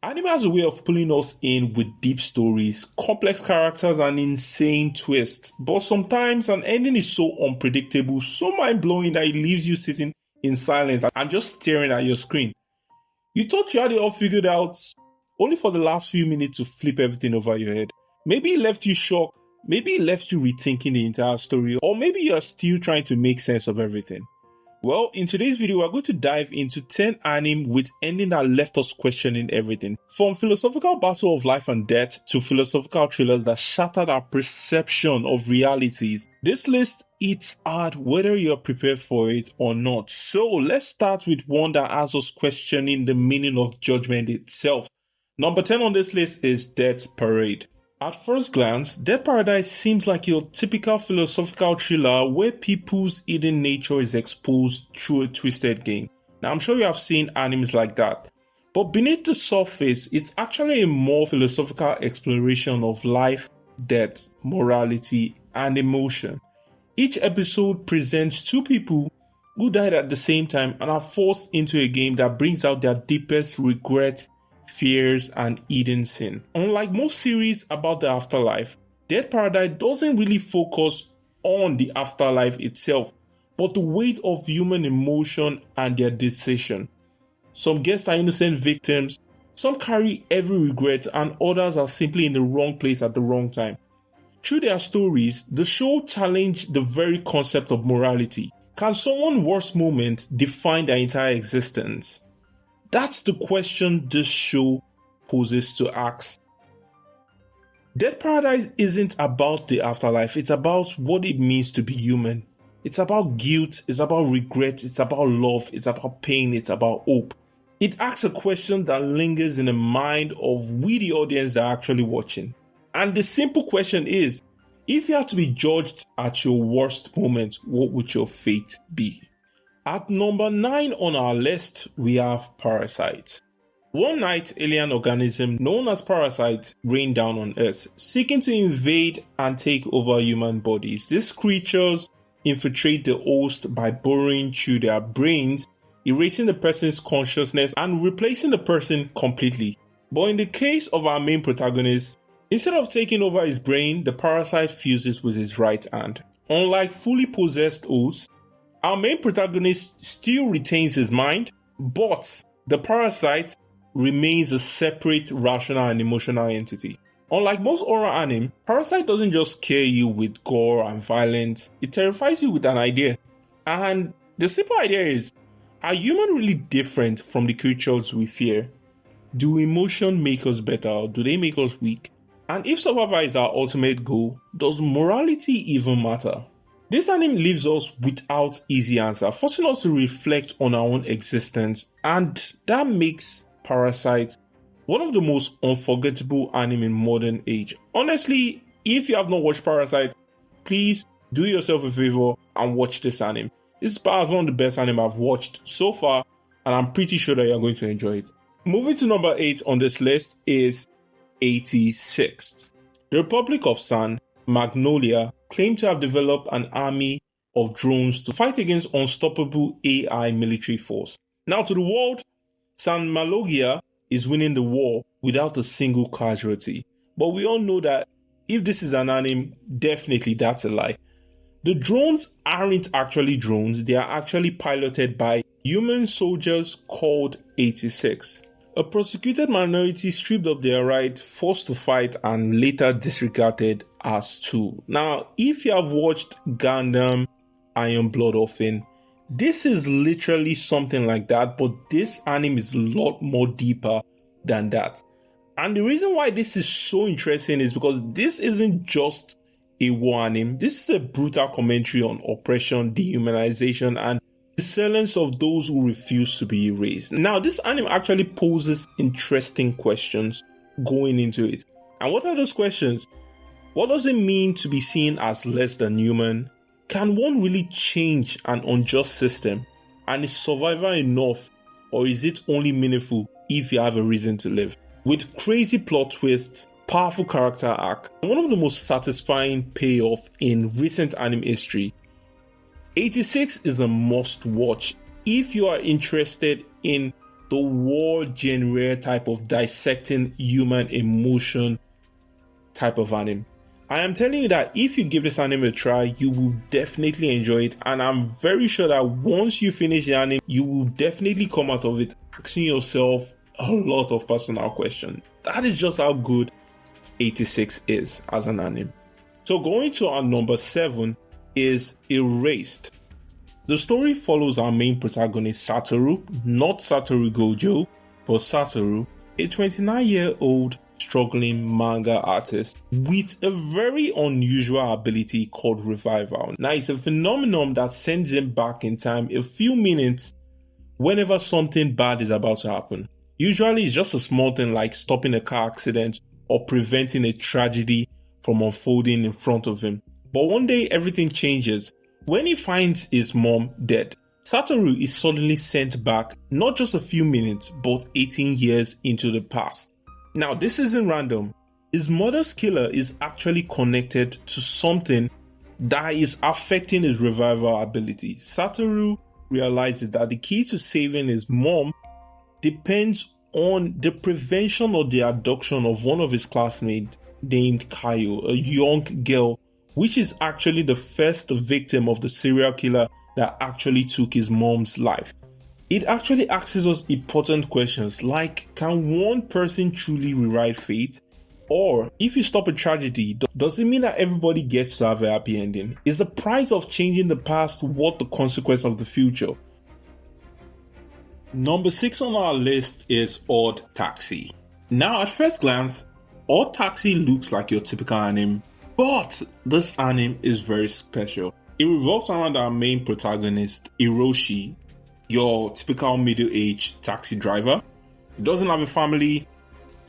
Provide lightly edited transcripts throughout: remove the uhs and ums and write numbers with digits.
Anime has a way of pulling us in with deep stories, complex characters, and insane twists. But sometimes an ending is so unpredictable, so mind-blowing that it leaves you sitting in silence and just staring at your screen. You thought you had it all figured out, only for the last few minutes to flip everything over your head. Maybe it left you shocked, maybe it left you rethinking the entire story, or maybe you're still trying to make sense of everything. Well, in today's video, we're going to dive into 10 anime with ending that left us questioning everything. From philosophical battle of life and death to philosophical thrillers that shattered our perception of realities. This list hits hard whether you're prepared for it or not. So let's start with one that has us questioning the meaning of judgment itself. Number 10 on this list is Death Parade. At first glance, Dead Paradise seems like your typical philosophical thriller where people's hidden nature is exposed through a twisted game. Now, I'm sure you have seen animes like that. But beneath the surface, it's actually a more philosophical exploration of life, death, morality, and emotion. Each episode presents two people who died at the same time and are forced into a game that brings out their deepest regrets, fears, and hidden sin. Unlike most series about the afterlife, Dead Paradise doesn't really focus on the afterlife itself, but the weight of human emotion and their decision. Some guests are innocent victims, some carry every regret, and others are simply in the wrong place at the wrong time. Through their stories, the show challenged the very concept of morality. Can someone's worst moment define their entire existence? That's the question this show poses to ask. Dead Paradise isn't about the afterlife, it's about what it means to be human. It's about guilt, it's about regret, it's about love, it's about pain, it's about hope. It asks a question that lingers in the mind of we the audience that are actually watching. And the simple question is, if you had to be judged at your worst moment, what would your fate be? At number 9 on our list, we have Parasyte. One night, alien organism known as Parasyte rained down on Earth, seeking to invade and take over human bodies. These creatures infiltrate the host by burrowing through their brains, erasing the person's consciousness and replacing the person completely. But in the case of our main protagonist, instead of taking over his brain, the parasite fuses with his right hand. Unlike fully possessed hosts, our main protagonist still retains his mind, but the parasite remains a separate rational and emotional entity. Unlike most horror anime, Parasyte doesn't just scare you with gore and violence, it terrifies you with an idea. And the simple idea is, are humans really different from the creatures we fear? Do emotions make us better or do they make us weak? And if survival is our ultimate goal, does morality even matter? This anime leaves us without easy answer, forcing us to reflect on our own existence, and that makes Parasyte one of the most unforgettable anime in modern age. Honestly, if you have not watched Parasyte, please do yourself a favor and watch this anime. This is one of the best anime I've watched so far, and I'm pretty sure that you're going to enjoy it. Moving to number 8 on this list is 86. The Republic of San Magnolia claim to have developed an army of drones to fight against unstoppable AI military force. Now to the world, San Magnolia is winning the war without a single casualty. But we all know that if this is an anime, definitely that's a lie. The drones aren't actually drones, they are actually piloted by human soldiers called 86. A persecuted minority stripped of their right, forced to fight, and later disregarded as tools. Now, if you have watched Gundam, Iron Blood often, this is literally something like that, but this anime is a lot more deeper than that. And the reason why this is so interesting is because this isn't just a war anime. This is a brutal commentary on oppression, dehumanization, and the silence of those who refuse to be erased. Now, this anime actually poses interesting questions going into it. And what are those questions? What does it mean to be seen as less than human? Can one really change an unjust system? And is survival enough, or is it only meaningful if you have a reason to live? With crazy plot twists, powerful character arc, and one of the most satisfying payoff in recent anime history, 86 is a must watch if you are interested in the war genre type of dissecting human emotion type of anime. I am telling you that if you give this anime a try, you will definitely enjoy it, and I'm very sure that once you finish the anime, you will definitely come out of it asking yourself a lot of personal questions. That is just how good 86 is as an anime. So going to our number 7 is Erased. The story follows our main protagonist Satoru, not Satoru Gojo, but Satoru, a 29-year-old struggling manga artist with a very unusual ability called revival. Now, it's a phenomenon that sends him back in time a few minutes whenever something bad is about to happen. Usually, it's just a small thing like stopping a car accident or preventing a tragedy from unfolding in front of him. But one day, everything changes. When he finds his mom dead, Satoru is suddenly sent back not just a few minutes, but 18 years into the past. Now, this isn't random. His mother's killer is actually connected to something that is affecting his revival ability. Satoru realizes that the key to saving his mom depends on the prevention or the abduction of one of his classmates named Kayo, a young girl, which is actually the first victim of the serial killer that actually took his mom's life. It actually asks us important questions like, can one person truly rewrite fate? Or, if you stop a tragedy, does it mean that everybody gets to have a happy ending? Is the price of changing the past worth the consequence of the future? Number 6 on our list is Odd Taxi. Now, at first glance, Odd Taxi looks like your typical anime, but this anime is very special. It revolves around our main protagonist, Hiroshi, your typical middle-aged taxi driver. He doesn't have a family,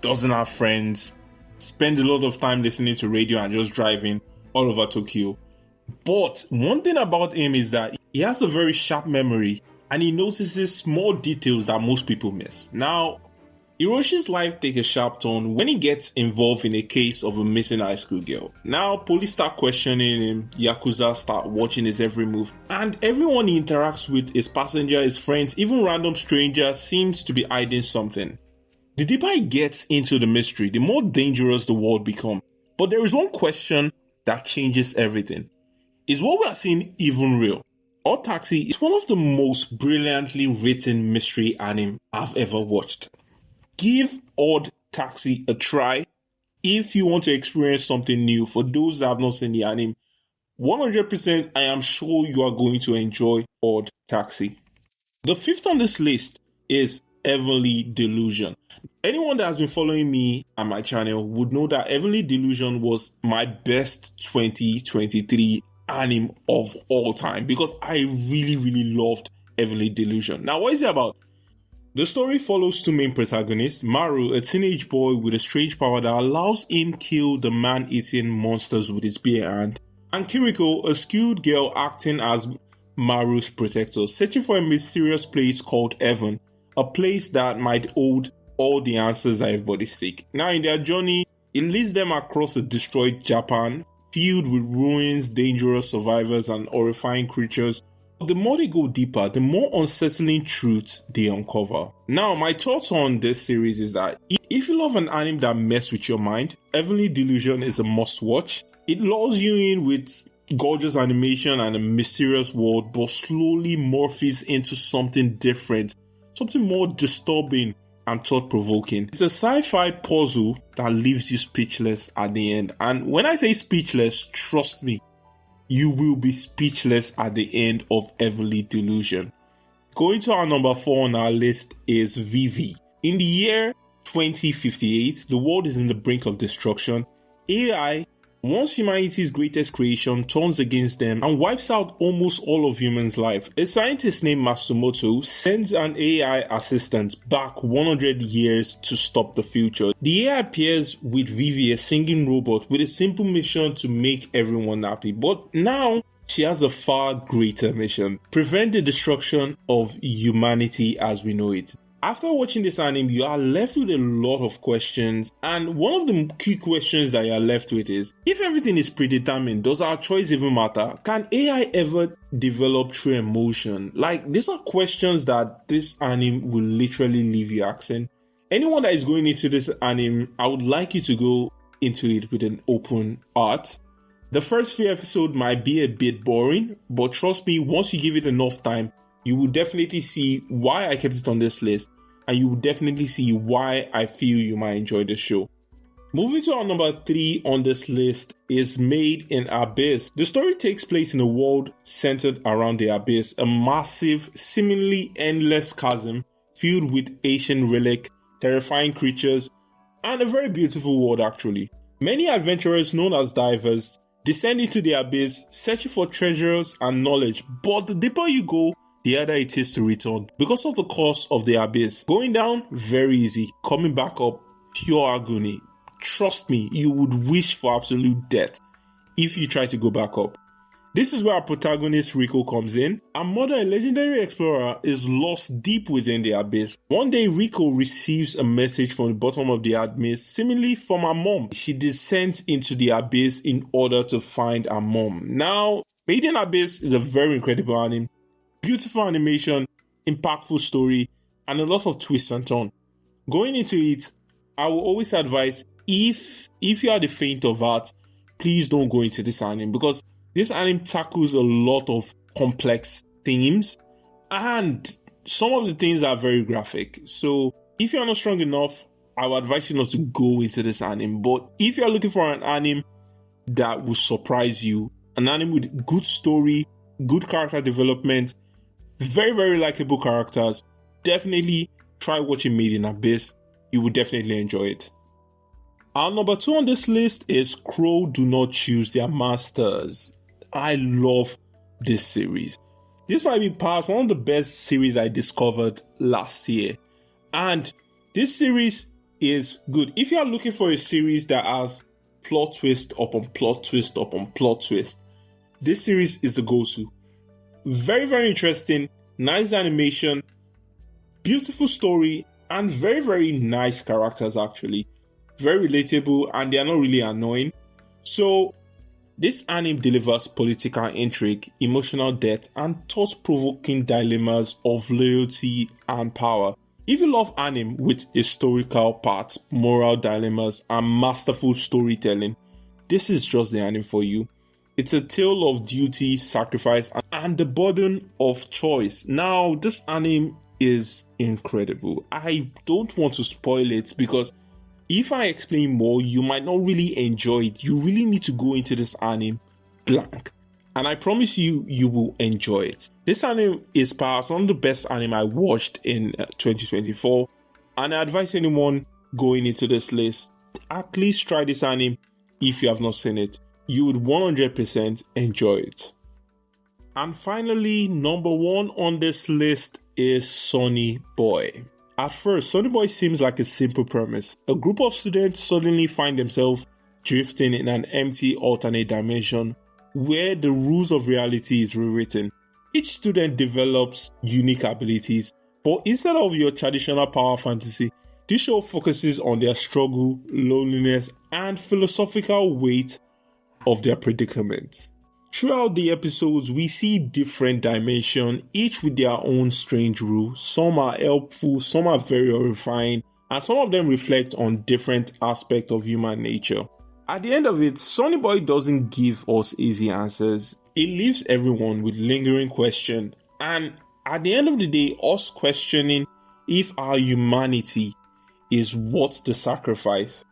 doesn't have friends, spends a lot of time listening to radio and just driving all over Tokyo. But one thing about him is that he has a very sharp memory and he notices small details that most people miss. Now, Hiroshi's life takes a sharp turn when he gets involved in a case of a missing high school girl. Now, police start questioning him, Yakuza start watching his every move, and everyone he interacts with, his passenger, his friends, even random strangers, seems to be hiding something. The deeper he gets into the mystery, the more dangerous the world becomes. But there is one question that changes everything. Is what we are seeing even real? Odd Taxi is one of the most brilliantly written mystery anime I've ever watched. Give Odd Taxi a try if you want to experience something new. For those that have not seen the anime, 100% I am sure you are going to enjoy Odd Taxi. The 5th on this list is Heavenly Delusion. Anyone that has been following me and my channel would know that Heavenly Delusion was my best 2023 anime of all time because I really loved Heavenly Delusion. Now, what is it about? The story follows two main protagonists, Maru, a teenage boy with a strange power that allows him kill the man-eating monsters with his bare hand, and Kiriko, a skilled girl acting as Maru's protector, searching for a mysterious place called Heaven, a place that might hold all the answers that everybody seek. Now, in their journey, it leads them across a destroyed Japan, filled with ruins, dangerous survivors, and horrifying creatures. The more they go deeper, the more unsettling truths they uncover. Now, my thoughts on this series is that if you love an anime that messes with your mind, Heavenly Delusion is a must-watch. It lures you in with gorgeous animation and a mysterious world, but slowly morphs into something different, something more disturbing and thought-provoking. It's a sci-fi puzzle that leaves you speechless at the end. And when I say speechless, trust me, you will be speechless at the end of Heavenly Delusion. Going to our number 4 on our list is Vivi. In the year 2058, the world is in the brink of destruction. AI, once humanity's greatest creation, turns against them and wipes out almost all of humans' life. A scientist named Matsumoto sends an AI assistant back 100 years to stop the future. The AI appears with Vivi, a singing robot, with a simple mission to make everyone happy. But now, she has a far greater mission: prevent the destruction of humanity as we know it. After watching this anime, you are left with a lot of questions, and one of the key questions that you are left with is, if everything is predetermined, does our choice even matter? Can AI ever develop true emotion? Like, these are questions that this anime will literally leave you asking. Anyone that is going into this anime, I would like you to go into it with an open heart. The first few episodes might be a bit boring, but trust me, once you give it enough time, you will definitely see why I kept it on this list, and you will definitely see why I feel you might enjoy the show. Moving to our number 3 on this list is Made in Abyss. The story takes place in a world centered around the Abyss, a massive, seemingly endless chasm filled with ancient relic, terrifying creatures, and a very beautiful world actually. Many adventurers known as divers descend into the abyss, searching for treasures and knowledge, but the deeper you go, the harder it is to return because of the cost of the abyss. Going down, very easy. Coming back up, pure agony. Trust me, you would wish for absolute death if you try to go back up. This is where our protagonist Rico comes in. Our mother, a legendary explorer, is lost deep within the abyss. One day, Rico receives a message from the bottom of the abyss, seemingly from her mom. She descends into the abyss in order to find her mom. Now, Made in Abyss is a very incredible anime. Beautiful animation, impactful story, and a lot of twists and turns. Going into it, I will always advise, if you are the faint of heart, please don't go into this anime, because this anime tackles a lot of complex themes, and some of the things are very graphic. So if you're not strong enough, I would advise you not to go into this anime. But if you're looking for an anime that will surprise you, an anime with good story, good character development, very, very likable characters, definitely try watching Made in Abyss. You will definitely enjoy it. Our number 2 on this list is Crow Do Not Choose Their Masters. I love this series. This might be one of the best series I discovered last year. And this series is good. If you are looking for a series that has plot twist upon plot twist upon plot twist, this series is the go-to. Very, very interesting, nice animation, beautiful story, and very, very nice characters actually. Very relatable, and they are not really annoying. So, this anime delivers political intrigue, emotional depth, and thought-provoking dilemmas of loyalty and power. If you love anime with historical parts, moral dilemmas, and masterful storytelling, this is just the anime for you. It's a tale of duty, sacrifice, and the burden of choice. Now, this anime is incredible. I don't want to spoil it because if I explain more, you might not really enjoy it. You really need to go into this anime blank. And I promise you, you will enjoy it. This anime is perhaps one of the best anime I watched in 2024. And I advise anyone going into this list, at least try this anime if you have not seen it. You would 100% enjoy it. And finally, number 1 on this list is Sonny Boy. At first, Sonny Boy seems like a simple premise. A group of students suddenly find themselves drifting in an empty alternate dimension where the rules of reality is rewritten. Each student develops unique abilities, but instead of your traditional power fantasy, this show focuses on their struggle, loneliness, and philosophical weight of their predicament. Throughout the episodes, we see different dimensions, each with their own strange rules. Some are helpful, some are very horrifying, and some of them reflect on different aspects of human nature. At the end of it, Sonny Boy doesn't give us easy answers. It leaves everyone with lingering questions, and at the end of the day, us questioning if our humanity is worth the sacrifice.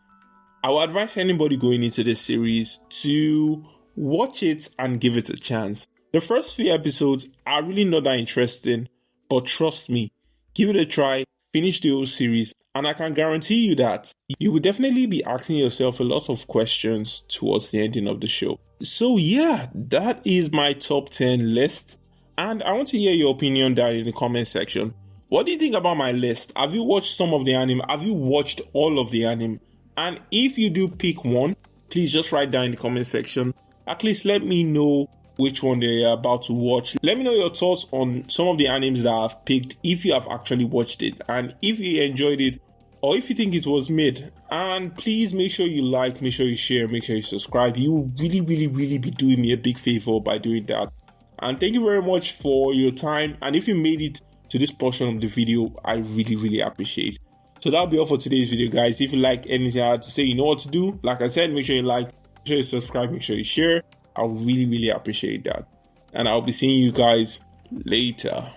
I would advise anybody going into this series to watch it and give it a chance. The first few episodes are really not that interesting, but trust me, give it a try, finish the whole series, and I can guarantee you that you will definitely be asking yourself a lot of questions towards the ending of the show. So yeah, that is my top 10 list, and I want to hear your opinion down in the comment section. What do you think about my list? Have you watched some of the anime? Have you watched all of the anime? And if you do pick one, please just write down in the comment section. At least let me know which one they're about to watch. Let me know your thoughts on some of the animes that I've picked, if you have actually watched it, and if you enjoyed it, or if you think it was mid. And please make sure you like, make sure you share, make sure you subscribe. You will really be doing me a big favor by doing that. And thank you very much for your time. And if you made it to this portion of the video, I really appreciate it. So that'll be all for today's video, guys. If you like anything I had to say, you know what to do. Like I said, make sure you like, make sure you subscribe, make sure you share. I really appreciate that. And I'll be seeing you guys later.